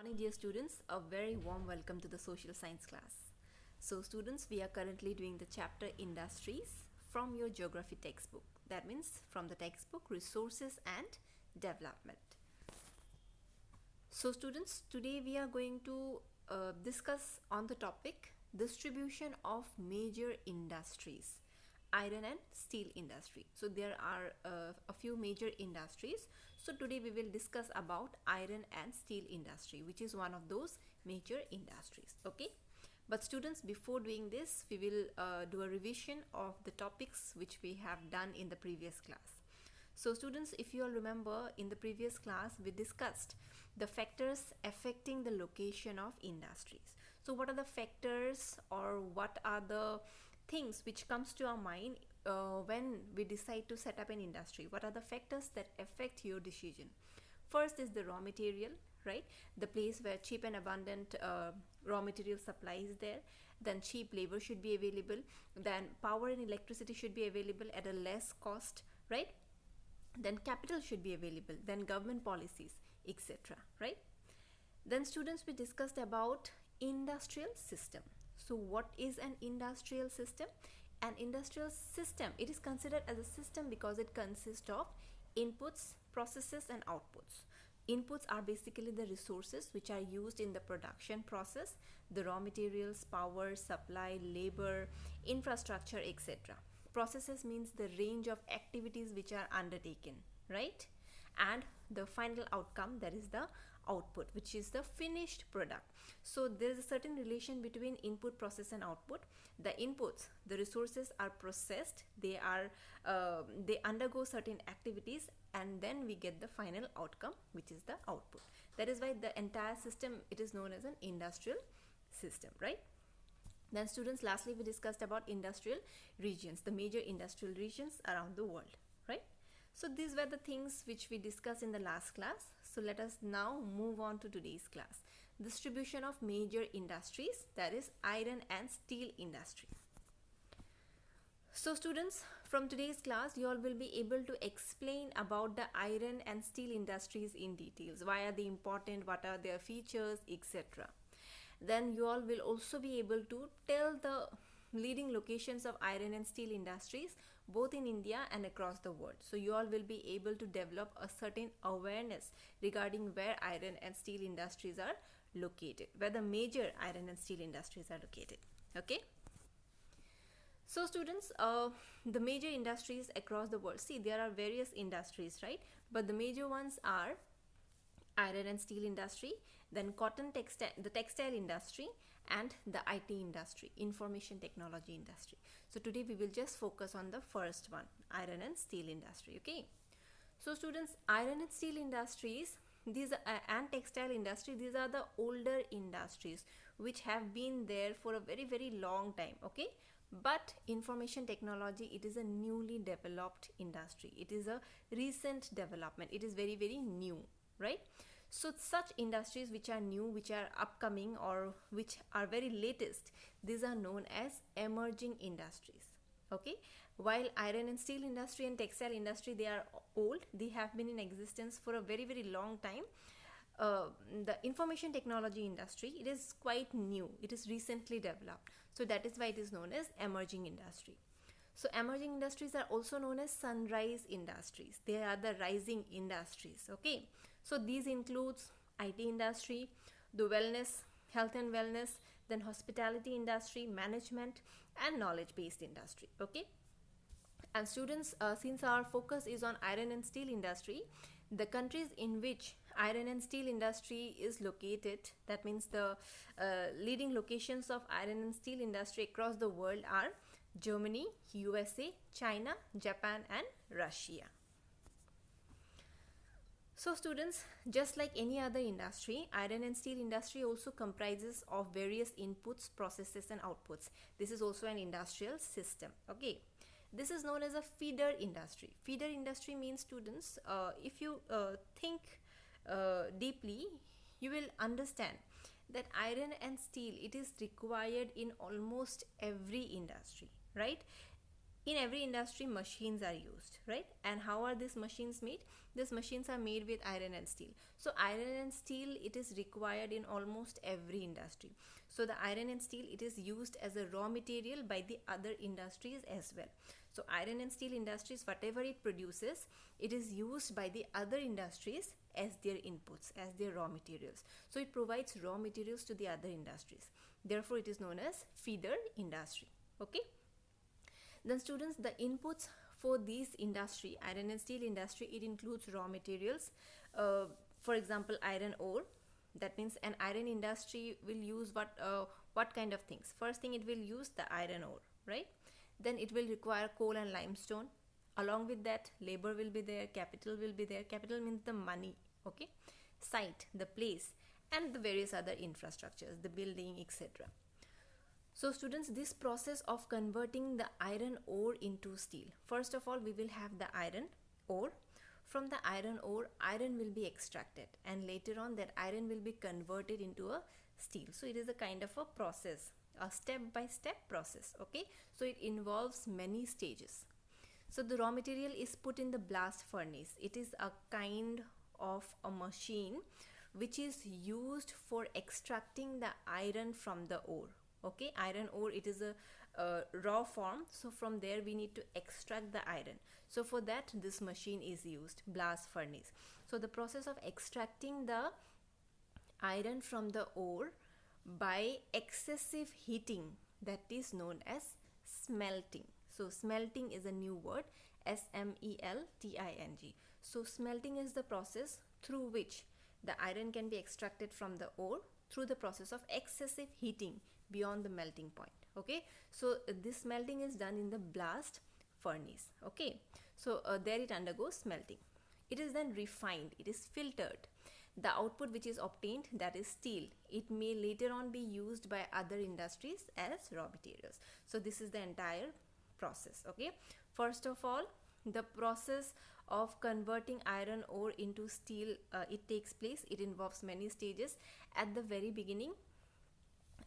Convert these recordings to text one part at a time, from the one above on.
Morning, dear students. A very warm welcome to the social science class. So students, we are currently doing the chapter industries from your geography textbook. That means from the textbook resources and development. So students, today we are going to discuss on the topic distribution of major industries, iron and steel industry. So there are a few major industries. So today we will discuss about iron and steel industry, which is one of those major industries. Okay, but students, before doing this, we will do a revision of the topics which we have done in the previous class. So students, if you all remember, in the previous class we discussed the factors affecting the location of industries. So what are the factors, or what are the things which comes to our mind when we decide to set up an industry? What are the factors that affect your decision? First is the raw material, right? The place where cheap and abundant raw material supply is there. Then cheap labor should be available. Then power and electricity should be available at a less cost, right? Then capital should be available. Then government policies, etc., right? Then students, we discussed about industrial system. So what is an industrial system? An industrial system, it is considered as a system because it consists of inputs, processes and outputs. Inputs are basically the resources which are used in the production process, the raw materials, power, supply, labor, infrastructure, etc. Processes means the range of activities which are undertaken, right? And the final outcome, that is the output, which is the finished product. So there is a certain relation between input, process and output. The inputs, the resources are processed, they undergo certain activities, and then we get the final outcome, which is the output. That is why the entire system, it is known as an industrial system, right? Then students, lastly we discussed about industrial regions, the major industrial regions around the world, right? So these were the things which we discussed in the last class. So let us now move on to today's class. Distribution of major industries, that is iron and steel industry. So students, from today's class you all will be able to explain about the iron and steel industries in details. Why are they important, what are their features, etc. Then you all will also be able to tell the leading locations of iron and steel industries both in India and across the world. So you all will be able to develop a certain awareness regarding where iron and steel industries are located, where the major iron and steel industries are located. Okay. So students, the major industries across the world, see there are various industries, right? But the major ones are iron and steel industry, then cotton textile, the textile industry, and the IT industry, information technology industry. So today we will just focus on the first one, iron and steel industry. Okay, so students, iron and steel industries, these and textile industry, these are the older industries which have been there for a very long time. Okay, but information technology, it is a newly developed industry, it is a recent development, it is very new, right? So such industries which are new, which are upcoming, or which are very latest, these are known as emerging industries. Okay, while iron and steel industry and textile industry, they are old, they have been in existence for a very long time. The information technology industry, it is quite new, it is recently developed, so that is why it is known as emerging industry. So emerging industries are also known as sunrise industries, they are the rising industries. Okay, so these includes IT industry, the wellness, health and wellness, then hospitality industry, management and knowledge based industry. Okay, and students, since our focus is on iron and steel industry, the countries in which iron and steel industry is located, that means the leading locations of iron and steel industry across the world are Germany, USA, China, Japan and Russia. So students, just like any other industry, iron and steel industry also comprises of various inputs, processes and outputs. This is also an industrial system. Okay, this is known as a feeder industry. Feeder industry means, students, if you think deeply, you will understand that iron and steel, it is required in almost every industry, right? In every industry, machines are used, right? And how are these machines made? These machines are made with iron and steel. So iron and steel, it is required in almost every industry. So the iron and steel, it is used as a raw material by the other industries as well. So iron and steel industries, whatever it produces, it is used by the other industries as their inputs, as their raw materials. So it provides raw materials to the other industries. Therefore it is known as feeder industry. Okay. Then students, the inputs for this industry, iron and steel industry, it includes raw materials. For example, iron ore. That means an iron industry will use what kind of things? First thing, it will use the iron ore, right? Then it will require coal and limestone. Along with that, labor will be there, capital will be there. Capital means the money, okay? Site, the place, and the various other infrastructures, the building, etc. So students, this process of converting the iron ore into steel. First of all, we will have the iron ore. From the iron ore, iron will be extracted, and later on that iron will be converted into a steel. So it is a kind of a process, a step-by-step process, okay? So it involves many stages. So the raw material is put in the blast furnace. It is a kind of a machine which is used for extracting the iron from the ore. Okay, iron ore, it is a raw form, so from there we need to extract the iron. So for that, this machine is used, blast furnace. So the process of extracting the iron from the ore by excessive heating, that is known as smelting. So smelting is a new word, SMELTING. So smelting is the process through which the iron can be extracted from the ore through the process of excessive heating beyond the melting point. Okay, so this smelting is done in the blast furnace. Okay, so there it undergoes smelting. It is then refined, it is filtered. The output which is obtained, that is steel, it may later on be used by other industries as raw materials. So this is the entire process. Okay, first of all, the process of converting iron ore into steel, it takes place. It involves many stages. At the very beginning,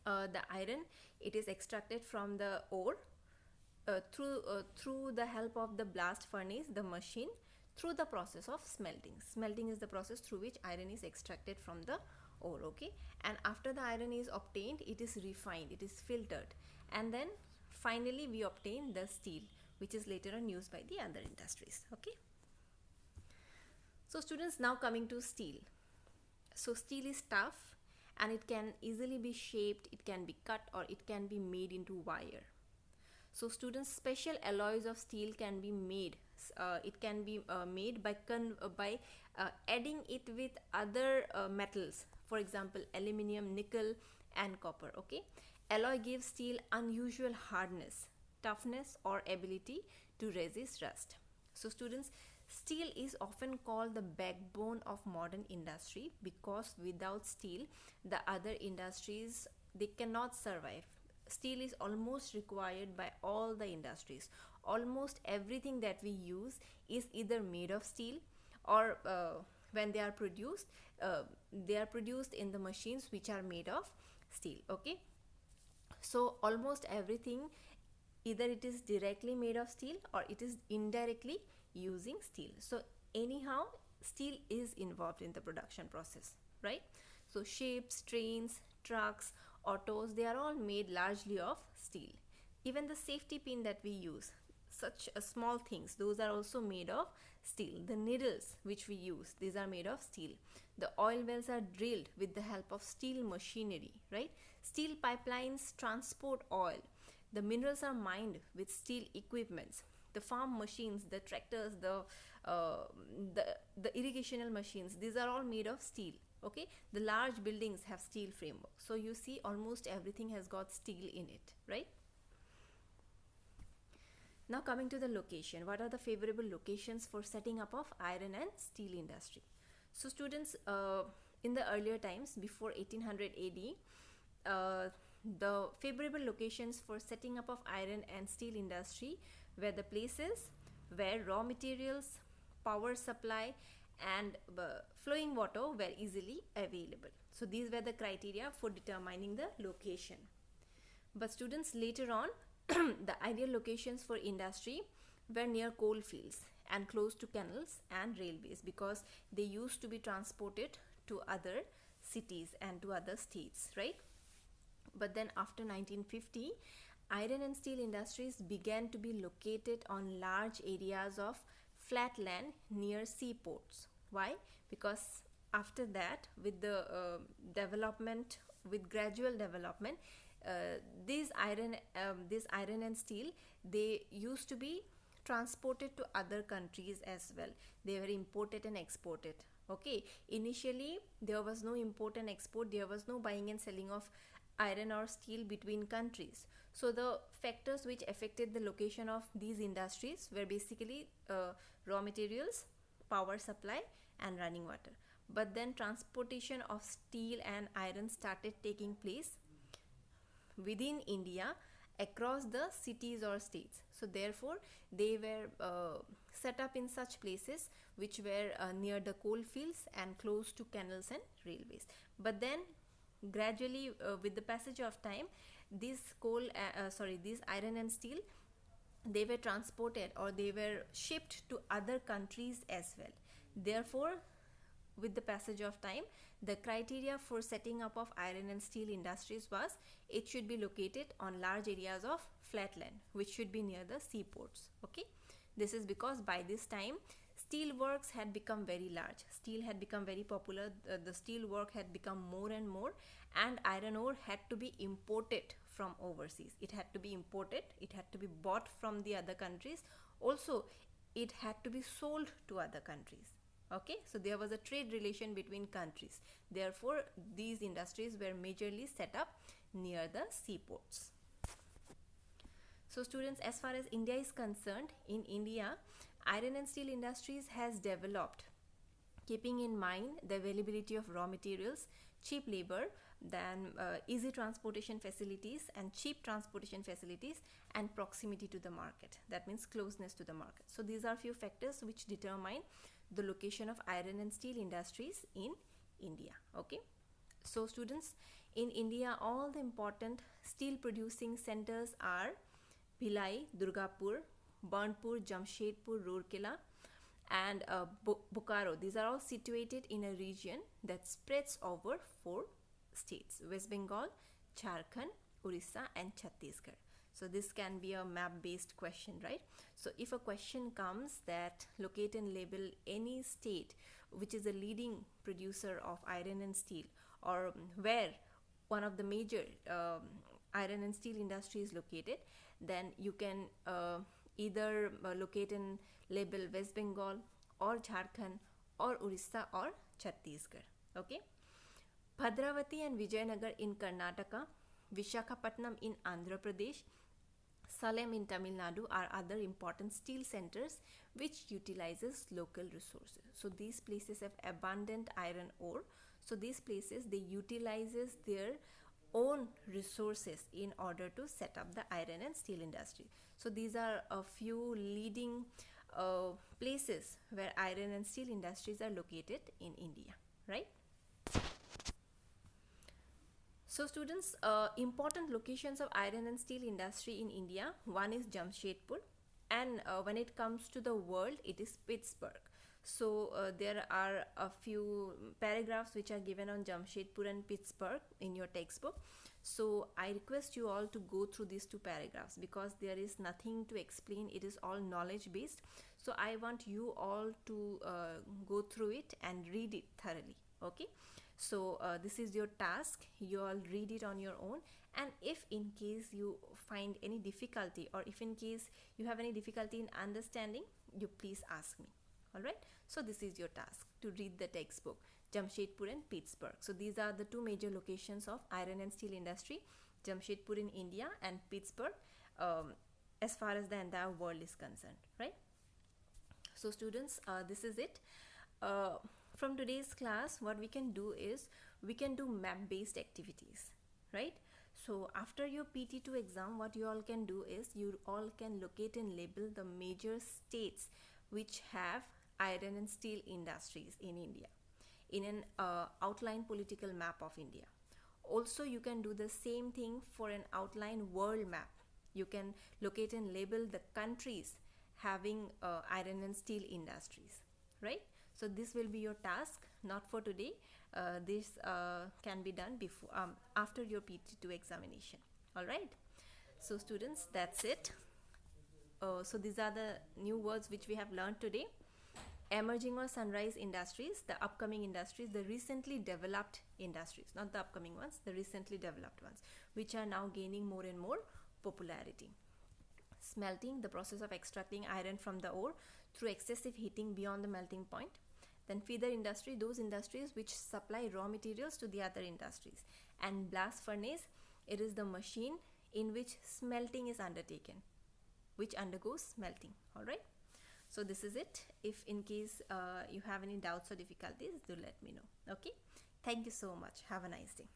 the iron, it is extracted from the ore through the help of the blast furnace, the machine, through the process of smelting. Smelting is the process through which iron is extracted from the ore. Okay, and after the iron is obtained, it is refined, it is filtered, and then finally we obtain the steel, which is later on used by the other industries. Okay, so students, now coming to steel. So steel is tough and it can easily be shaped, it can be cut, or it can be made into wire. So students, special alloys of steel can be made. It can be made by adding it with other metals, for example aluminium, nickel and copper. Okay, alloy gives steel unusual hardness, toughness or ability to resist rust. So students, steel is often called the backbone of modern industry because without steel, the other industries, they cannot survive. Steel is almost required by all the industries. Almost everything that we use is either made of steel, or when they are produced in the machines which are made of steel. Okay, so almost everything, either it is directly made of steel or it is indirectly using steel. So anyhow, steel is involved in the production process, right? So ships, trains, trucks, autos, they are all made largely of steel. Even the safety pin that we use, such small things, those are also made of steel. The needles which we use, these are made of steel. The oil wells are drilled with the help of steel machinery, right? Steel pipelines transport oil. The minerals are mined with steel equipments. The farm machines, the tractors, the irrigational machines, these are all made of steel. Okay, the large buildings have steel framework. So you see, almost everything has got steel in it, right? Now coming to the location, what are the favorable locations for setting up of iron and steel industry? So students, in the earlier times, before 1800 AD, the favorable locations for setting up of iron and steel industry were the places where raw materials, power supply and flowing water were easily available. So these were the criteria for determining the location. But students, later on, The ideal locations for industry were near coal fields and close to canals and railways, because they used to be transported to other cities and to other states, right? But then after 1950, iron and steel industries began to be located on large areas of flat land near seaports. Why? Because after that, with the development, with gradual development, uh, this iron and steel, they used to be transported to other countries as well. They were imported and exported. Okay, initially there was no import and export, there was no buying and selling of iron or steel between countries. So the factors which affected the location of these industries were basically raw materials, power supply, and running water. But then transportation of steel and iron started taking place within India across the cities or states. So therefore, they were set up in such places which were near the coal fields and close to canals and railways. But then, gradually, with the passage of time, these iron and steel, they were transported or they were shipped to other countries as well. Therefore, with the passage of time, the criteria for setting up of iron and steel industries was it should be located on large areas of flatland, which should be near the seaports. Okay, this is because by this time steel works had become very large, steel had become very popular, the steel work had become more and more, and iron ore had to be imported from overseas. It had to be imported, it had to be bought from the other countries, also it had to be sold to other countries. Okay, so there was a trade relation between countries. Therefore, these industries were majorly set up near the seaports. So students, as far as India is concerned, in India, iron and steel industries has developed keeping in mind the availability of raw materials, cheap labor, then easy transportation facilities and cheap transportation facilities, and proximity to the market. That means closeness to the market. So these are few factors which determine the location of iron and steel industries in India. Okay, so students, in India, all the important steel producing centers are Bhilai, Durgapur, Burnpur, Jamshedpur, Rourkela, and Bokaro. These are all situated in a region that spreads over 4 states: West Bengal, Jharkhand, Orissa, and Chhattisgarh. So this can be a map based question, right? So if a question comes that locate and label any state which is a leading producer of iron and steel, or where one of the major iron and steel industry is located, then you can either locate and label West Bengal or Jharkhand or Orissa or Chhattisgarh. Okay, Bhadravati and Vijayanagar in Karnataka, Vishakhapatnam in Andhra Pradesh, Salem in Tamil Nadu are other important steel centers which utilizes local resources. So these places have abundant iron ore. So these places, they utilizes their own resources in order to set up the iron and steel industry. So these are a few leading places where iron and steel industries are located in India, right? So students, important locations of iron and steel industry in India, one is Jamshedpur, and when it comes to the world, it is Pittsburgh. So there are a few paragraphs which are given on Jamshedpur and Pittsburgh in your textbook. So I request you all to go through these 2 paragraphs because there is nothing to explain, it is all knowledge based. So I want you all to go through it and read it thoroughly. Okay, so this is your task, you all read it on your own, and if in case you find any difficulty, or if in case you have any difficulty in understanding, you please ask me. Alright, so this is your task, to read the textbook, Jamshedpur and Pittsburgh. So these are the 2 major locations of iron and steel industry, Jamshedpur in India and Pittsburgh as far as the entire world is concerned, right? So students, this is it. From today's class, what we can do is we can do map based activities, right? So after your PT2 exam, what you all can do is you all can locate and label the major states which have iron and steel industries in India in an outline political map of India. Also, you can do the same thing for an outline world map. You can locate and label the countries having iron and steel industries, right? So this will be your task, not for today. This can be done before after your PT2 examination. All right. So students, that's it. So these are the new words which we have learned today. Emerging or sunrise industries, the upcoming industries, the recently developed industries, not the upcoming ones, the recently developed ones, which are now gaining more and more popularity. Smelting, the process of extracting iron from the ore through excessive heating beyond the melting point. Then feeder industry, those industries which supply raw materials to the other industries. And blast furnace, it is the machine in which smelting is undertaken, which undergoes smelting. All right. So this is it. If in case you have any doubts or difficulties, do let me know. Okay. Thank you so much. Have a nice day.